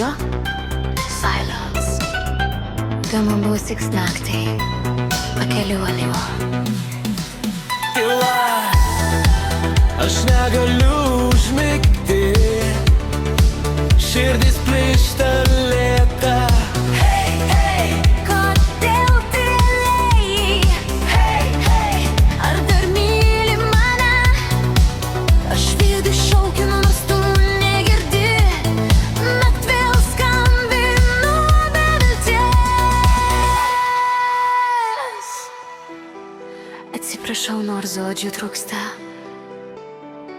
jo? Silence. Įdomu bus tik naktį, pakeliu alio. Tyla, aš negaliu užmigti, širdis plyšta lėta. Hey, hey, kodėl tylėjai? Hey, hey, ar dar myli mane? Aš vidui šaukiu, nors tu negirdi, bet vėl skambinu be vilties. Atsiprašau, nors žodžių trūksta.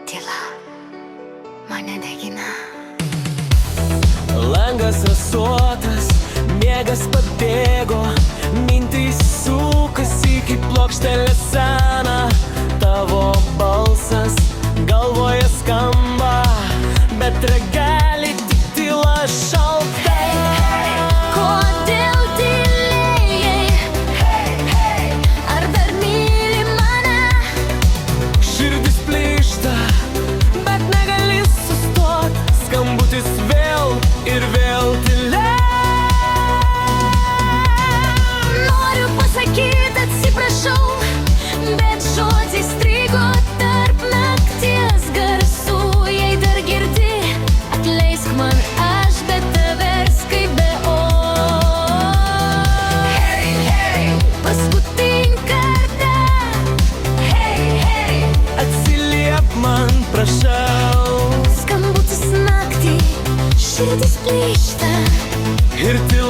Tyla mane degina. Langas asuotas, miegas pabėgo, mintys sukasi kaip plokštelė sena. Tavo balsas galvoje skamba, bet ragelį tik tyla šalta. Kodėl tylėjai? Hey, hey, ar dar myli mane? Širdis plyšta, bet negali sustot, skambutis vėl ir vėl tyla. Noriu pasakyti atsiprašau, bet žodžiai strigo tarp nakties garsų. Jei dar girdi, atleisk man, aš be tavęs kaip be o. Hey, hey, paskutinį kartą. Hey, hey, Atsiliep man, prašau, skambutis naktį, širdis plyšta. ir tyla.